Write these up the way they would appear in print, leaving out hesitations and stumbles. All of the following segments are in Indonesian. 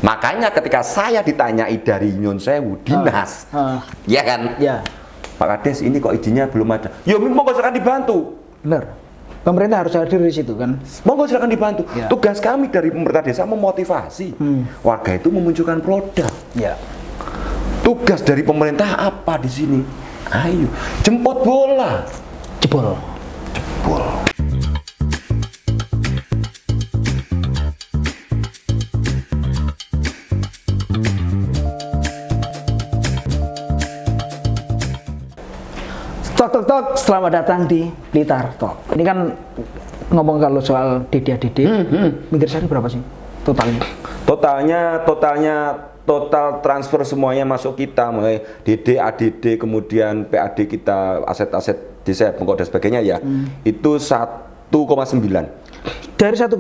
Makanya ketika saya ditanyai dari Nyon Sewu dinas, ya kan? Ya. Pak Kades, ini kok izinnya belum ada. Ya monggo silakan dibantu. Benar. Pemerintah harus hadir di situ kan. Monggo silakan dibantu. Ya. Tugas kami dari pemerintah desa memotivasi warga itu memunculkan produk. Ya. Tugas dari pemerintah apa di sini? Ayo, jemput bola. Jebol. Jebol. Tok, selamat datang di Blitar Talk. Ini kan ngomong kalau soal Dede, Minggir Sari berapa sih totalnya? Total transfer semuanya masuk kita, mulai DD, ADD, kemudian PAD kita, aset-aset desa, pengkode dan sebagainya ya, itu 1,9. Dari 1,9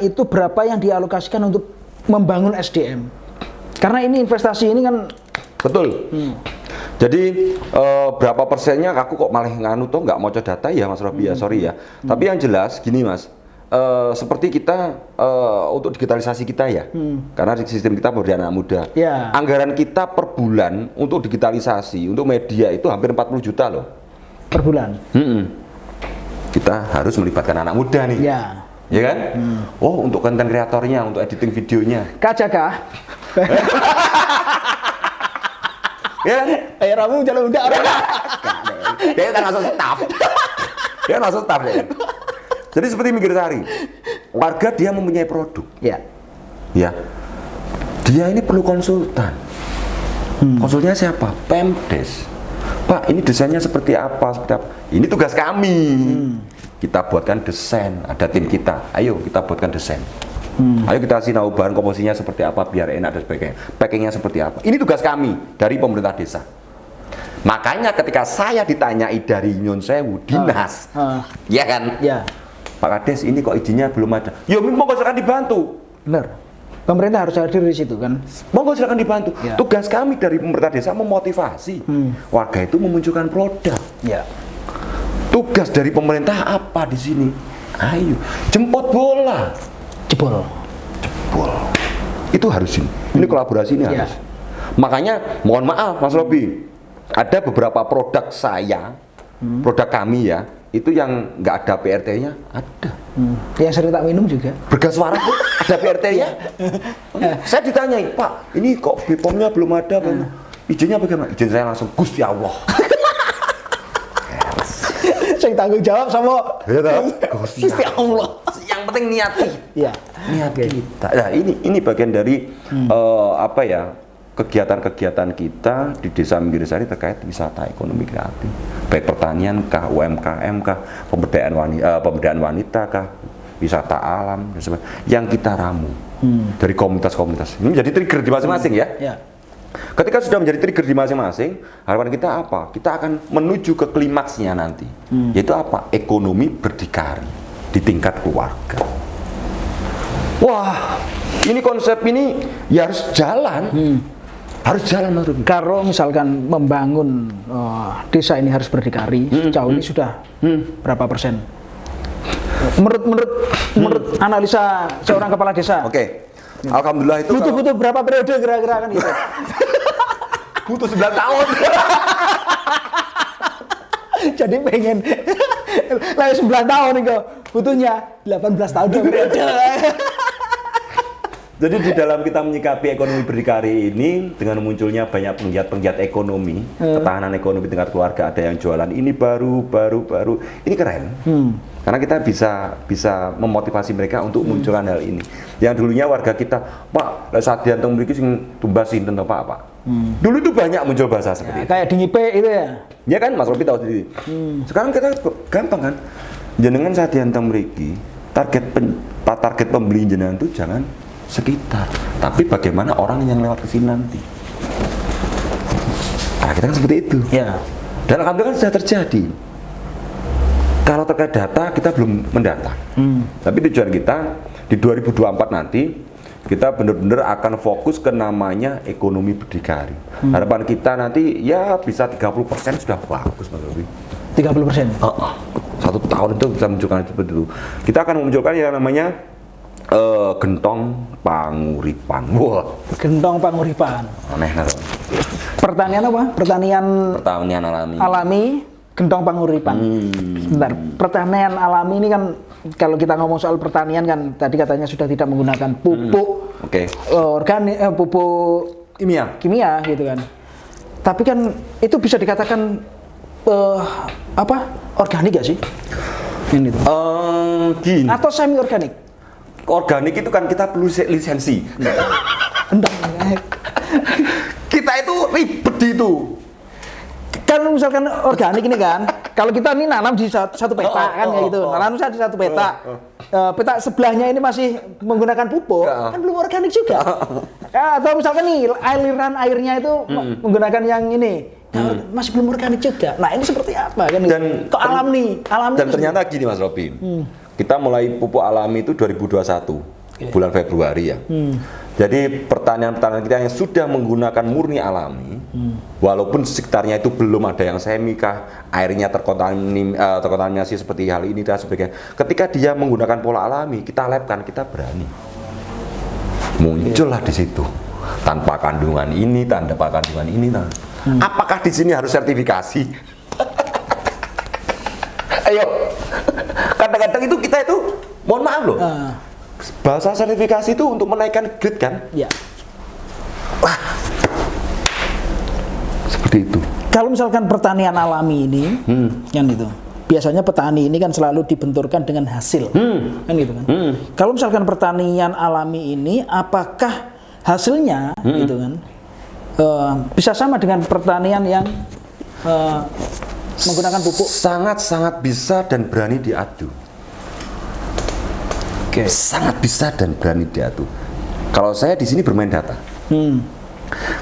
itu berapa yang dialokasikan untuk membangun SDM? Karena ini investasi ini kan betul. Jadi berapa persennya aku kok malah nganu toh nggak mau data ya Mas Robi ya, sorry ya. Tapi yang jelas gini Mas, seperti kita untuk digitalisasi kita ya, karena sistem kita pemberdayaan anak muda. Ya. Anggaran kita per bulan untuk digitalisasi, untuk media itu hampir 40 juta loh. per bulan. Kita harus melibatkan anak muda nih. Ya. Ya kan? Oh, untuk konten kreatornya, untuk editing videonya. Kak Jaka. Ya kan? Ramu jalan udah orang. Dia kan langsung staf. Dia langsung staf deh. Jadi seperti Minggir Sari, warga dia mempunyai produk. Ya. Ya. Dia ini perlu konsultan. Konsulnya siapa? Pemdes. Pak, ini desainnya seperti apa? Ini tugas kami. Kita buatkan desain, ada tim kita. Ayo kita buatkan desain. Ayo kita kasih tahu bahan komposisinya seperti apa biar enak dan sebagainya. Packingnya seperti apa. Ini tugas kami dari pemerintah desa. Makanya ketika saya ditanyai dari Nyon Sewu dinas, ya kan? Ya. Pak Kades, ini kok izinnya belum ada. Ya monggo silakan dibantu. Benar. Pemerintah harus hadir di situ kan. Monggo silakan dibantu. Ya. Tugas kami dari pemerintah desa memotivasi warga itu memunculkan produk. Ya. Tugas dari pemerintah apa di sini? Ayo, jemput bola. Jebol. Jebol. Itu harus ini. Ini kolaborasi ini harus. Makanya mohon maaf Mas Robi, ada beberapa produk saya, produk kami ya, itu yang nggak ada PRT-nya, ada. Yang sering tak minum juga. Bergas suara tuh ada PRT-nya. Saya ditanyai, Pak, ini kok BPOM-nya belum ada, izinnya bagaimana? Izin saya langsung Gusti Allah. Saya tanggung jawab sama Ya toh? Gusti Allah. Yang penting niat Iya. niat kita. Nah, ini bagian dari apa ya? Kegiatan-kegiatan kita di Desa Minggir Sari terkait wisata ekonomi kreatif, baik pertanian kah, UMKM kah, pemberdayaan wanita kah, wisata alam dan sebagainya, yang kita ramu dari komunitas-komunitas. Ini menjadi trigger di masing-masing ya. Ya. Ketika sudah menjadi trigger di masing-masing, harapan kita apa? Kita akan menuju ke klimaksnya nanti, yaitu apa? Ekonomi berdikari di tingkat keluarga. Wah, ini konsep ini ya harus jalan. Harus jalan Mas Ruby. Kalau misalkan membangun desa ini harus berdikari, sejauh ini sudah berapa persen? Menurut analisa seorang kepala desa. Oke. Alhamdulillah itu Butuh berapa periode kira-kira kan gitu? butuh 9 tahun. Jadi pengen lah 9 tahun nih kok. Butuhnya 18 tahun periode. Jadi di dalam kita menyikapi ekonomi berdikari ini dengan munculnya banyak penggiat-penggiat ekonomi, ketahanan ekonomi tingkat keluarga, ada yang jualan ini baru, ini keren. Karena kita bisa memotivasi mereka untuk munculkan hal ini. Yang dulunya warga kita, Pak, saat dianteng mriki sing tumbas sinten to Pak. Dulu itu banyak muncul bahasa seperti itu. Kayak di Ngipe itu ya. Ya kan Mas Robi tahu sendiri. Sekarang kita gampang kan. Jenengan saat dianteng mriki, target pembeli jenengan itu jangan sekitar, tapi bagaimana orang yang lewat ke sini nanti. Nah, kita kan seperti itu. Ya. Dan alhamdulillah kan sudah terjadi. Kalau terkait data kita belum mendata. Tapi tujuan kita di 2024 nanti kita benar-benar akan fokus ke namanya ekonomi berdikari. Harapan kita nanti ya bisa 30% sudah bagus Mas Robi. 30%. 1 tahun itu bisa menunjukkan seperti itu. Kita akan memunculkan yang namanya Gentong Panguripan. Wah, Gentong Panguripan. aneh nah. Pertanian apa? Pertanian Pertanian alami. alami Gentong Panguripan. Sebentar, pertanian alami ini kan kalau kita ngomong soal pertanian kan tadi katanya sudah tidak menggunakan pupuk organik, pupuk kimia gitu kan. Tapi kan itu bisa dikatakan organik gak sih? Ini tuh. Gini. Atau semi organik? Organik itu kan kita perlu lisensi. Kita itu ribet itu. Kan misalkan organik ini kan, kalau kita ini nanam di satu peta kan kayak gitu, nanam di satu peta, peta sebelahnya ini masih menggunakan pupuk, kan belum organik juga. Atau misalkan nih aliran airnya itu menggunakan yang ini, masih belum organik juga. Nah ini seperti apa kan? Dan kok alami dan ternyata gini Mas Robi, kita mulai pupuk alami itu 2021 bulan Februari ya. Jadi pertanian-pertanian kita yang sudah menggunakan murni alami, walaupun sekitarnya itu belum ada yang semikah, airnya terkontaminasi seperti hal ini dan sebagainya. Ketika dia menggunakan pola alami, kita labkan, kita berani. Muncullah di situ tanpa kandungan ini, tanpa kandungan ini. Apakah di sini harus sertifikasi? Ayo, kadang-kadang itu kita itu, mohon maaf loh. Bahasa sertifikasi itu untuk menaikkan grade kan? Ya. Wah, seperti itu. Kalau misalkan pertanian alami ini, kan itu, biasanya petani ini kan selalu dibenturkan dengan hasil, kan gitu kan. Kalau misalkan pertanian alami ini, apakah hasilnya, gitu kan, bisa sama dengan pertanian yang menggunakan pupuk? Sangat-sangat bisa dan berani diadu. Sangat bisa dan berani diadu. Kalau saya di sini bermain data.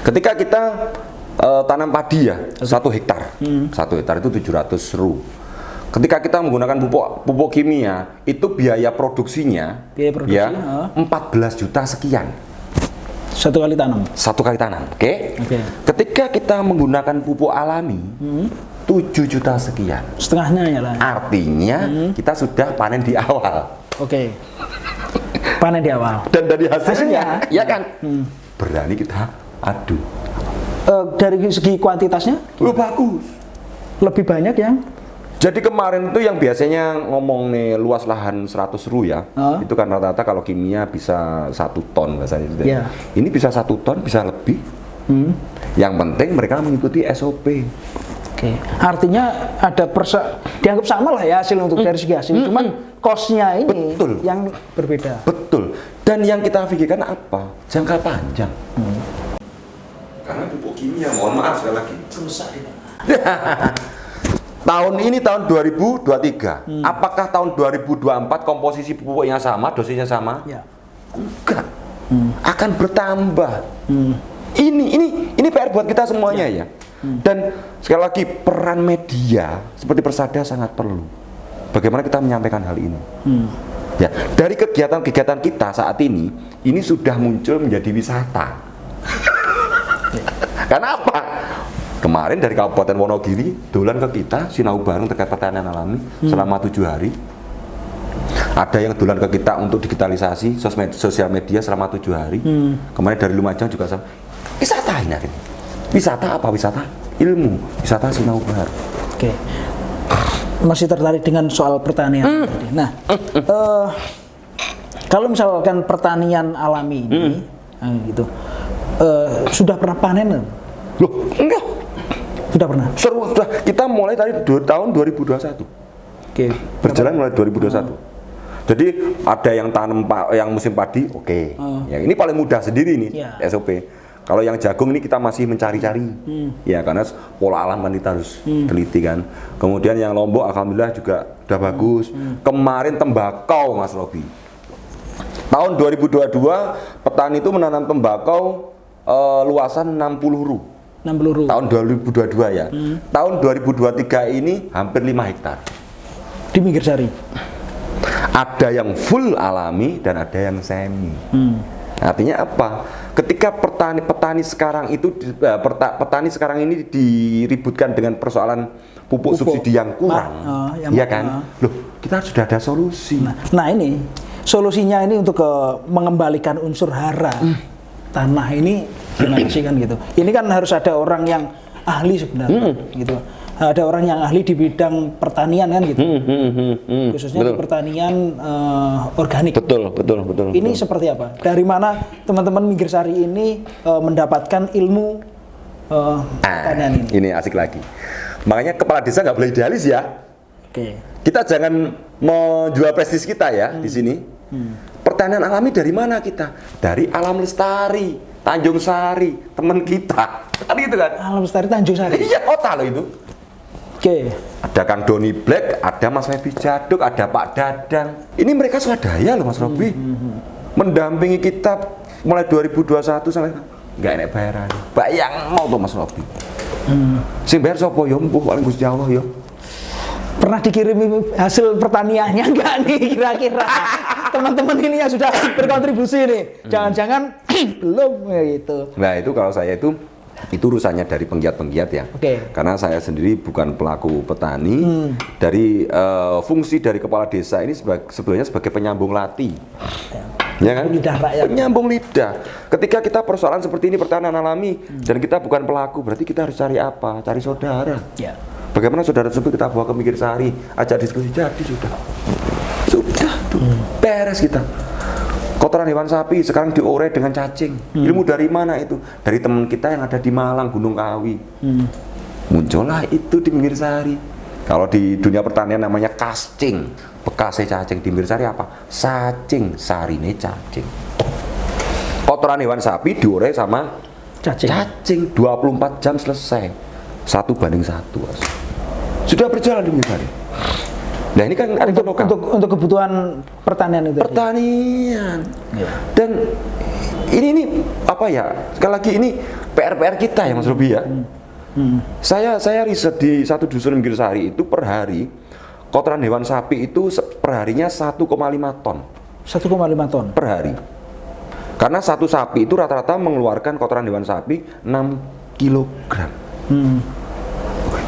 Ketika kita tanam padi ya, 1 hektar. 1 hektar itu 700 ru. Ketika kita menggunakan pupuk kimia, itu biaya produksinya ya 14 juta sekian. Satu kali tanam. Oke. Ketika kita menggunakan pupuk alami, 7 juta sekian. Setengahnya ya lah. Artinya kita sudah panen di awal. Panen di awal. Dan dari hasilnya, ya kan, berani kita adu. Dari segi kuantitasnya? Bagus. Lebih banyak yang? Jadi kemarin itu yang biasanya ngomong nih luas lahan 100 ru ya, itu kan rata-rata kalau kimia bisa 1 ton bahasanya. Ini bisa 1 ton, bisa lebih. Yang penting mereka mengikuti SOP. Artinya ada dianggap sama lah ya hasil untuk dari segi hasil, cuman cost-nya ini yang berbeda. Betul. Dan yang kita pikirkan apa? Jangka panjang. Karena pupuk kimia, mohon maaf sekali lagi. Tahun ini tahun 2023. Apakah tahun 2024 komposisi pupuknya sama, dosisnya sama? Enggak. Akan bertambah. Ini PR buat kita semuanya ya. Dan sekali lagi peran media seperti Persada sangat perlu. Bagaimana kita menyampaikan hal ini? Ya, dari kegiatan-kegiatan kita saat ini sudah muncul menjadi wisata. Karena apa? Kemarin dari Kabupaten Wonogiri dolan ke kita sinau bareng terkait pertanian alami selama 7 hari. Ada yang dolan ke kita untuk digitalisasi sosial media selama 7 hari. Kemarin dari Lumajang juga sama. Wisata ini akhirnya. Wisata apa? Wisata ilmu, wisata sinau bareng. Masih tertarik dengan soal pertanian. Nah, kalau misalkan pertanian alami ini, gitu, sudah pernah panen? Loh, enggak. Sudah pernah. Sudah. Kita mulai dari tahun 2021. Berjalan mulai 2021. Jadi ada yang tanam yang musim padi, ya ini paling mudah sendiri nih SOP. Kalau yang jagung ini kita masih mencari-cari, ya karena pola alam kan kita harus teliti kan. Kemudian yang Lombok alhamdulillah juga udah bagus. Kemarin tembakau Mas Robi. Tahun 2022 petani itu menanam tembakau luasan 60 ru. 60 ru. Tahun 2022 ya. Tahun 2023 ini hampir 5 hektar. Di Minggir Sari. Ada yang full alami dan ada yang semi. Artinya apa? Ketika petani sekarang itu petani sekarang ini diributkan dengan persoalan pupuk subsidi yang kurang, ya kan? Loh, kita sudah ada solusi. Nah ini solusinya ini untuk mengembalikan unsur hara tanah ini gimana sih kan gitu. Ini kan harus ada orang yang ahli sebenarnya gitu. Ada orang yang ahli di bidang pertanian kan gitu. Khususnya di pertanian organik. Betul. Ini seperti apa? Dari mana teman-teman Minggirsari ini mendapatkan ilmu pertanian ini? Ini asik lagi. Makanya kepala desa nggak boleh idealis ya. Oke. Kita jangan menjual prestis kita ya di sini. Pertanian alami dari mana kita? Dari Alam Lestari, Tanjung Sari, teman kita. Kan gitu kan? Alam Lestari Tanjung Sari. Iya, kota loh itu. Oke. Ada Kang Doni Black, ada Mas Febi Jaduk, ada Pak Dadang. Ini mereka swadaya loh Mas Robi. Mendampingi kita mulai 2021 sampai nggak enak bayaran. Bayang mau tuh Mas Robi. Sing bayar sapa yo mpuh paling Gusti Allah yo. Pernah dikirimi hasil pertaniannya enggak nih kira-kira? Teman-teman ini yang sudah berkontribusi nih. Jangan-jangan belum ya gitu. Nah, itu kalau saya itu urusannya dari penggiat-penggiat ya. Oke. Karena saya sendiri bukan pelaku petani. Dari fungsi dari kepala desa ini sebetulnya sebagai penyambung lati. Ya kan? Lidah rakyat. Penyambung lidah. Ketika kita persoalan seperti ini pertanian alami dan kita bukan pelaku, berarti kita harus cari apa? Cari saudara. Ya. Bagaimana saudara tersebut kita bawa ke Minggirsari, ajak diskusi, jadi sudah tuh, beres kita. Kotoran hewan sapi sekarang diore dengan cacing. Ilmu dari mana itu? Dari teman kita yang ada di Malang, Gunung Kawi. Muncullah itu di Minggirsari. Kalau di dunia pertanian namanya casting, bekasnya cacing. Di Minggirsari apa? Sacing, sarine cacing. Kotoran hewan sapi diore sama cacing 24 jam selesai. 1:1. Sudah berjalan di Minggirsari. Nah ini kan untuk kebutuhan pertanian itu. Pertanian. Ya. Dan ini apa ya? Sekali lagi ini PR kita ya Mas Robi ya. Saya riset di satu dusun Minggirsari itu per hari kotoran hewan sapi itu perharinya 1,5 ton. 1,5 ton per hari. Karena satu sapi itu rata-rata mengeluarkan kotoran hewan sapi 6 kilogram.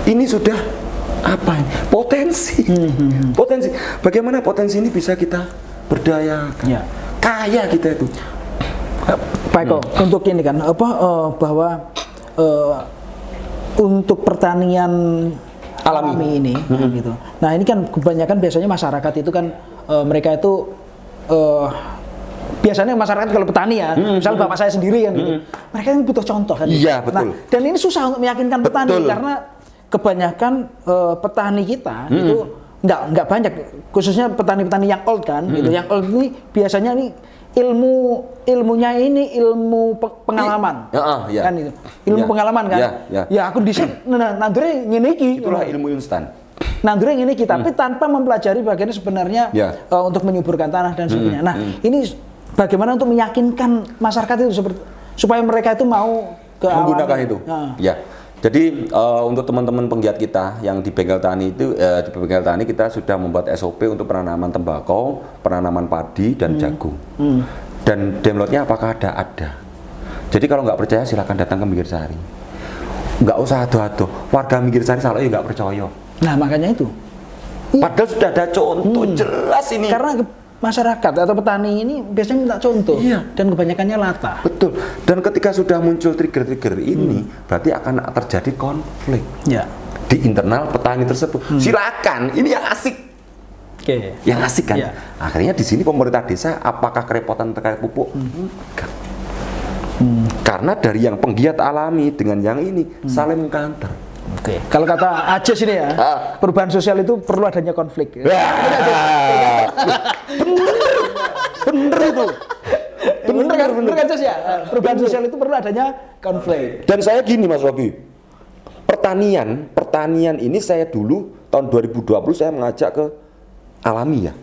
Ini sudah apa ini? Potensi. Potensi. Bagaimana potensi ini bisa kita berdayakan? Ya. Kaya kita itu. Pak Eko, untuk ini kan bahwa untuk pertanian alami ini gitu. Nah, ini kan kebanyakan biasanya masyarakat itu kan mereka itu biasanya masyarakat kalau petani ya, misal bapak saya sendiri kan gitu. Mereka kan butuh contoh kan. Iya, betul. Nah, dan ini susah untuk meyakinkan petani karena kebanyakan petani kita itu nggak banyak, khususnya petani-petani yang old kan gitu. Yang old ini biasanya nih ilmunya ini ilmu pengalaman. Ya. Kan itu. Ilmu pengalaman kan. Ya aku dhisik nandure ngene iki. Itulah ilmu instan. Nandure ngene iki tapi tanpa mempelajari bagaimana sebenarnya untuk menyuburkan tanah dan sebagainya. Nah, ini bagaimana untuk meyakinkan masyarakat itu supaya mereka itu mau menggunakan itu. Ya. Jadi untuk teman-teman penggiat kita yang di bengkel tani itu di bengkel tani kita sudah membuat SOP untuk penanaman tembakau, penanaman padi dan jagung. Dan downloadnya apakah ada? Jadi kalau nggak percaya silakan datang ke Minggirsari. Nggak usah ado-ado. Warga Minggirsari salah ya nggak percaya. Nah makanya itu. Padahal sudah ada contoh jelas ini. Karena masyarakat atau petani ini biasanya minta contoh dan kebanyakannya latah. Betul. Dan ketika sudah muncul trigger-trigger ini, berarti akan terjadi konflik di internal petani tersebut. Silakan, ini yang asik. Yang asik kan. Akhirnya di sini pemerintah desa apakah kerepotan terkait pupuk? Enggak. Karena dari yang penggiat alami dengan yang ini saling mengkanter. Kalau kata Ajes ini ya, perubahan sosial itu perlu adanya konflik. Bener itu. Bener kan Ajes ya? Perubahan sosial itu perlu adanya konflik. Dan saya gini Mas Robi, pertanian ini saya dulu tahun 2020 saya mengajak ke alami ya.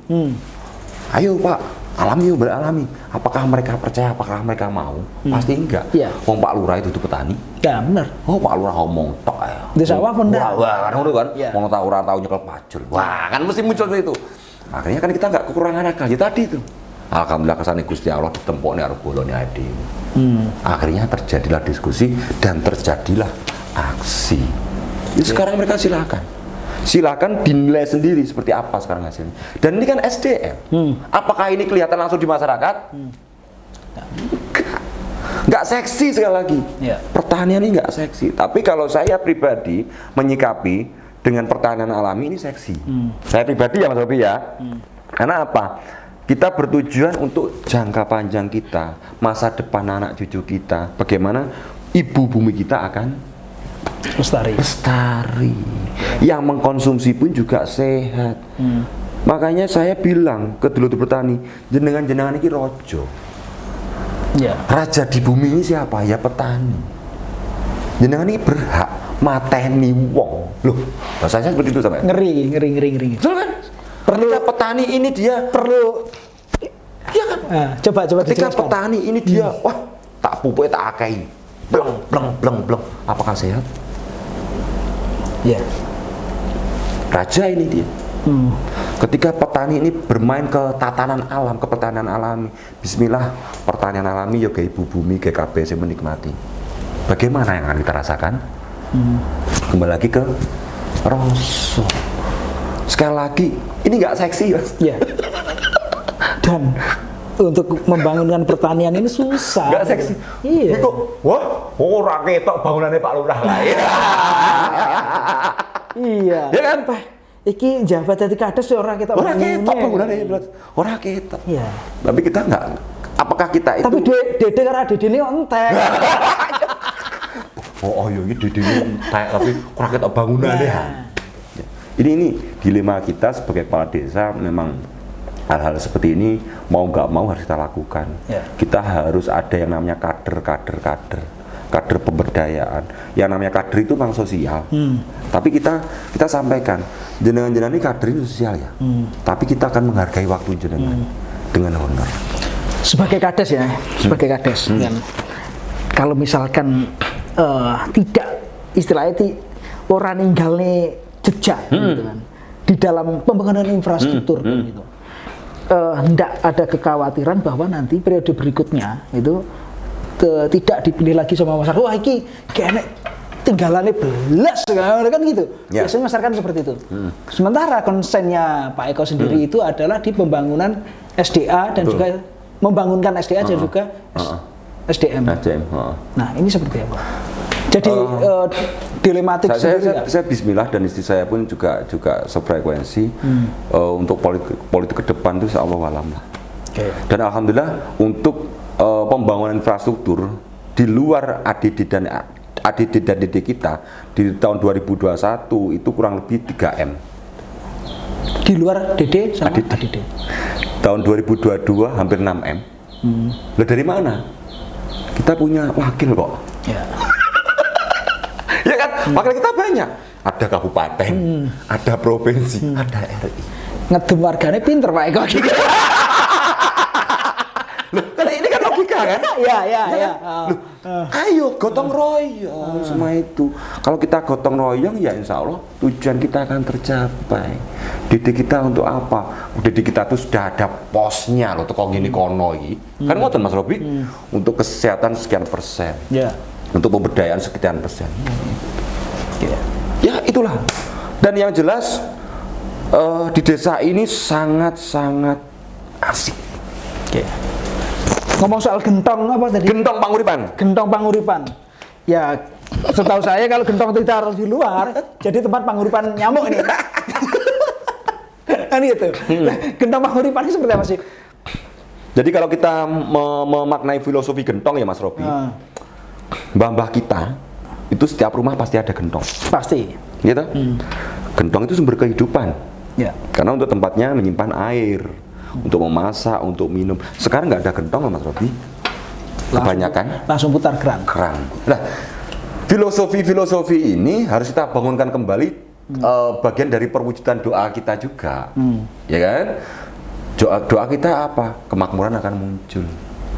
Ayo Pak, alami yuk beralami. Apakah mereka percaya? Apakah mereka mau? Pasti enggak. Wong Pak Lurah itu petani. Ya benar. Oh Pak Lurah ngomong tok ya. Di sawah benar. Wah kan kan. Wong tahu ora tahu nyekel pacul. Wah kan mesti muncul itu. Akhirnya kan kita enggak kekurangan akal. Ya tadi itu. Alhamdulillah kesane Gusti Allah ditempokne karo bolone ade. Akhirnya terjadilah diskusi dan terjadilah aksi. Sekarang mereka silakan. Silakan dinilai sendiri seperti apa sekarang hasilnya. Dan ini kan SDM. Apakah ini kelihatan langsung di masyarakat? Nggak seksi sekali lagi. Ya. Pertanian ini nggak seksi. Tapi kalau saya pribadi menyikapi dengan pertanian alami ini seksi. Saya pribadi ya Mas Robi ya. Karena apa? Kita bertujuan untuk jangka panjang kita, masa depan anak cucu kita. Bagaimana ibu bumi kita akan lestari. Yang mengkonsumsi pun juga sehat. Makanya saya bilang ke dulur petani, jenengan ini rojo. Ya. Raja di bumi ini siapa? Ya petani. Jenengan ini berhak mateni wong. Loh, bahasanya seperti itu sampai. Ngeri. Betul kan? Perlu petani ini dia perlu. Iya kan? Nah, coba ketika dijelaskan. petani ini dia, wah, tak pupuk tak akai. Bleng. Apakah sehat? Ya. Raja ini dia. Ketika petani ini bermain ke tatanan alam, ke pertanian alami, bismillah, pertanian alami ya ibu bumi, kayak KB saya menikmati. Bagaimana yang akan kita rasakan? Kembali lagi ke Rasul. Sekali lagi, ini nggak seksi, Mas. Ya. Dan untuk membangunkan pertanian ini susah. Nggak seksi. Iya. Kok, wah, ora ketok bangunannya Pak Lurah lah. Iya. Ya kan? Iki jabat jadi kades orang kita Ora ketok bangunannya, ora ketok. Iya. Tapi kita nggak, apakah kita itu? Tapi dede karena dede ini entek. Oh iya, dede ini entek, tapi ora ketok bangunannya. Ya. Ini dilema kita sebagai kepala desa. Memang hal-hal seperti ini mau nggak mau harus kita lakukan. Ya. Kita harus ada yang namanya kader pemberdayaan. Yang namanya kader itu memang sosial. Tapi kita sampaikan, jenengan ini kader itu sosial ya. Tapi kita akan menghargai waktu jenengan dengan honor. Sebagai kades ya, sebagai kades. Dan kalau misalkan tidak istilahnya orang ninggalnya jejak gitu kan di dalam pembangunan infrastruktur gitu. Hendak ada kekhawatiran bahwa nanti periode berikutnya itu tidak dipilih lagi sama masyarakat. Wah, iki kayaknya tinggalannya belas kan gitu. Ya. Biasanya masyarakat seperti itu. Sementara konsennya Pak Eko sendiri itu adalah di pembangunan SDA dan juga membangunkan SDA dan juga SDM. Nah, ini seperti apa? Jadi dilematik saya bismillah, dan istri saya pun juga sefrekuensi untuk politik ke depan itu insyaallah alam lah. Dan alhamdulillah untuk pembangunan infrastruktur di luar ADD dan DD kita di tahun 2021 itu kurang lebih 3M. Di luar DD sama ADD. Tahun 2022 hampir 6M. Lah dari mana? Kita punya wakil kok. Ya. Ya kan? Wakil kita banyak. Ada kabupaten, ada provinsi, ada RI. Ngedem warganya pinter Pak Eko. Loh, karena ini kan logika kan? Ya. Loh, ayo gotong royong semua itu. Kalau kita gotong royong ya insya Allah tujuan kita akan tercapai. Didik kita untuk apa? Didik kita tuh sudah ada posnya loh, tuh kok gini kono iki. Kan ngoten Mas Robi, untuk kesehatan sekian persen. Ya. Untuk pemberdayaan sekian persen. Ya itulah. Dan yang jelas di desa ini sangat-sangat asik. Ngomong soal gentong apa tadi? Gentong panguripan. Gentong panguripan. Ya, setahu saya kalau gentong itu ditaruh di luar, jadi tempat panguripan nyamuk ini. Kan gitu. Gentong panguripan ini seperti apa sih? Jadi kalau kita memaknai filosofi gentong ya Mas Robi, mbah-mbah kita itu setiap rumah pasti ada gentong. Pasti. Gitu. Gentong itu sumber kehidupan. Ya. Karena untuk tempatnya menyimpan air, untuk memasak, untuk minum. Sekarang nggak ada gentong Mas Robi. Kebanyakan langsung putar keran. Nah, filosofi ini harus kita bangunkan kembali, bagian dari perwujudan doa kita juga. Ya kan? Doa kita apa? Kemakmuran akan muncul.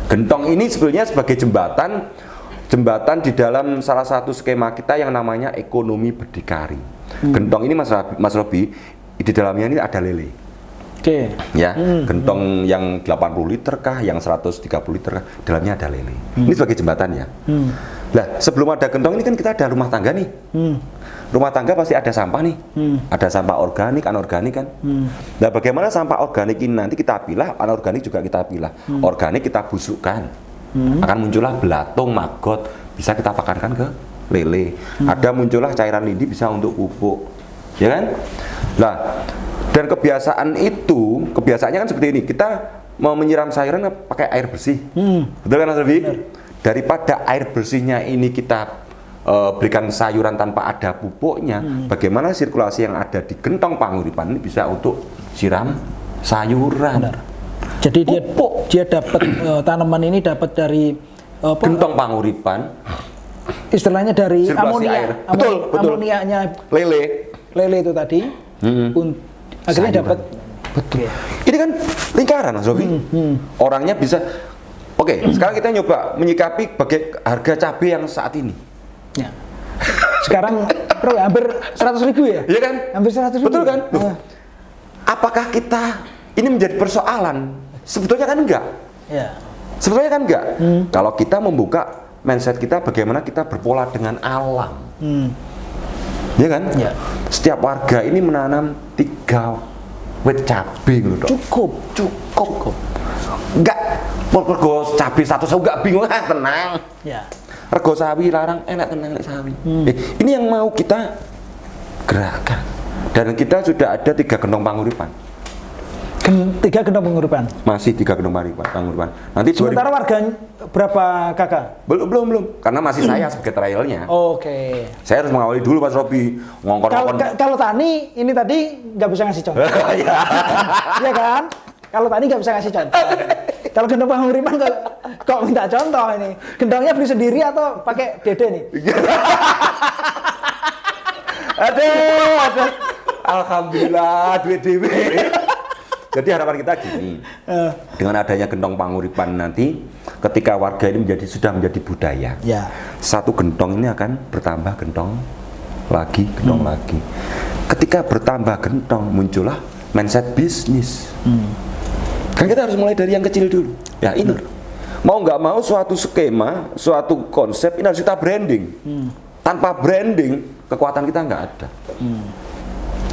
Gentong ini sebenarnya sebagai jembatan di dalam salah satu skema kita yang namanya ekonomi berdikari. Gentong ini Mas Robi, di dalamnya ini ada lele. Oke. Ya, gentong yang 80 liter kah, yang 130 liter kah, dalamnya ada lele. Ini sebagai jembatan ya. Lah, sebelum ada gentong ini kan kita ada rumah tangga nih. Rumah tangga pasti ada sampah nih. Ada sampah organik, anorganik kan. Nah, bagaimana sampah organik ini nanti kita pilah, anorganik juga kita pilah. Organik kita busukkan. Akan muncullah belatung, maggot, bisa kita pakarkan ke lele. Ada muncullah cairan lidi bisa untuk pupuk. Ya kan? Nah, dan kebiasaannya kan seperti ini. Kita mau menyiram sayuran pakai air bersih. Betul kan Mas Robi? Daripada air bersihnya ini kita berikan sayuran tanpa ada pupuknya, bagaimana sirkulasi yang ada di gentong panguripan ini bisa untuk siram sayuran. Benar. Jadi dia dapat tanaman ini dapat dari gentong panguripan, istilahnya dari sirkulasi amonia. air. Betul. Amonianya Lele itu tadi, akhirnya sayuran. dapat. Betul. Ini kan lingkaran, Mas Robi. Orangnya bisa. Oke, sekarang kita nyoba menyikapi harga cabai yang saat ini. Ya. Sekarang hampir 100.000 ya? Iya kan? Hampir 100.000. Betul kan? Apakah kita ini menjadi persoalan? Sebetulnya kan enggak. Ya. Sebetulnya kan enggak. Kalau kita membuka mindset kita bagaimana kita berpola dengan alam. Iya kan? Ya. Setiap warga ini menanam 3 wit cabai gitu. Cukup. Enggak rego cabai 100 enggak bingung, tenang. Ya. Rego sawi larang enak tenang sawi. Ini yang mau kita gerakan. Dan kita sudah ada 3 gentong panguripan. 3 gentong panguripan. Masih 3 gentong panguripan. Nanti sementara warga berapa kakak? Belum. Karena masih saya sebagai trialnya. Oke. Saya harus mengawali dulu Mas Robi. Kalau Tani ini tadi nggak bisa ngasih contoh. Iya kan? Kalau Tani nggak bisa ngasih contoh. Kalau gentong panguripan kok minta contoh ini? Gentongnya beli sendiri atau pakai dede nih? Aduh. Alhamdulillah duit dewe. Jadi harapan kita gini, dengan adanya gentong panguripan nanti, ketika warga ini sudah menjadi budaya, satu gentong ini akan bertambah gentong lagi. Ketika bertambah gentong, muncullah mindset bisnis. Kan kita harus mulai dari yang kecil dulu. Ya ini, mau nggak mau suatu skema, suatu konsep ini harus kita branding. Tanpa branding, kekuatan kita nggak ada.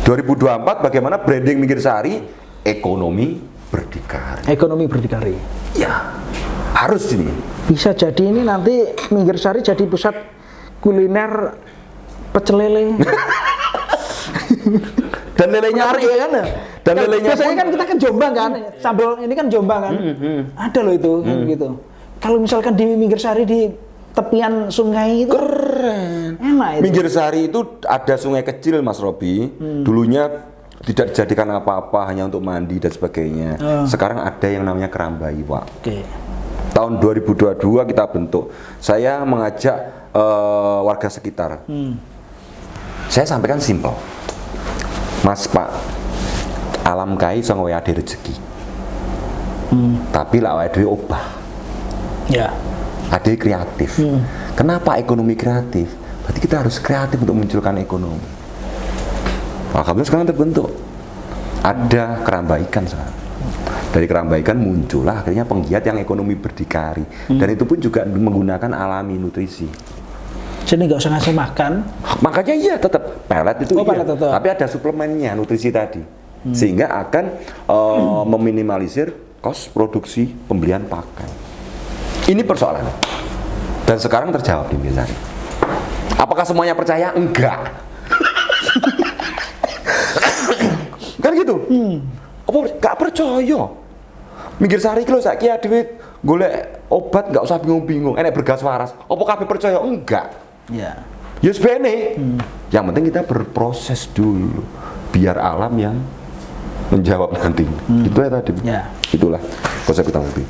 2024 bagaimana branding Minggir Sari? Ekonomi berdikari. Ya, harus ini. Bisa jadi ini nanti Minggir Sari jadi pusat kuliner pecel lele. Dan lelenya ya kan? Dan lelenya biasanya kan kita kan Jombang kan, sambal ini kan Jombang kan. Ada loh itu gitu. Kalau misalkan di Minggir Sari di tepian sungai itu keren. Enak itu. Minggir Sari itu ada sungai kecil Mas Robi. Dulunya tidak dijadikan apa-apa, hanya untuk mandi dan sebagainya. Sekarang ada yang namanya Kerambahi, Pak. Tahun 2022 kita bentuk. Saya mengajak warga sekitar. Saya sampaikan simpel. Mas Pak, alam kai iso nggawe ade rezeki. Tapi lak awake dhewe obah. Ya. Ade kreatif. Kenapa ekonomi kreatif? Berarti kita harus kreatif untuk munculkan ekonomi. Alhamdulillah sekarang terbentuk. Ada Kerambahi ikan sekarang. Dari Kerambahi ikan muncullah akhirnya penggiat yang ekonomi berdikari. Dan itu pun juga menggunakan alami nutrisi. Jadi nggak usah ngasih makan. Makanya iya tetap pelet itu pelet tetap. Tapi ada suplemennya nutrisi tadi. Sehingga akan meminimalisir kos produksi pembelian pakan. Ini persoalan. Dan sekarang terjawab di Minggir Sari. Apakah semuanya percaya? Enggak. Kan gitu. Apa gak percaya? Minggir Sari iki lho saiki dhewe golek obat gak usah bingung-bingung, enek bergas waras. Apa kabeh percaya? Enggak. Ya. Yes bene. Yang penting kita berproses dulu biar alam yang menjawab nanti. Itu ya tadi. Ya. Itulah konsep kita ngopi.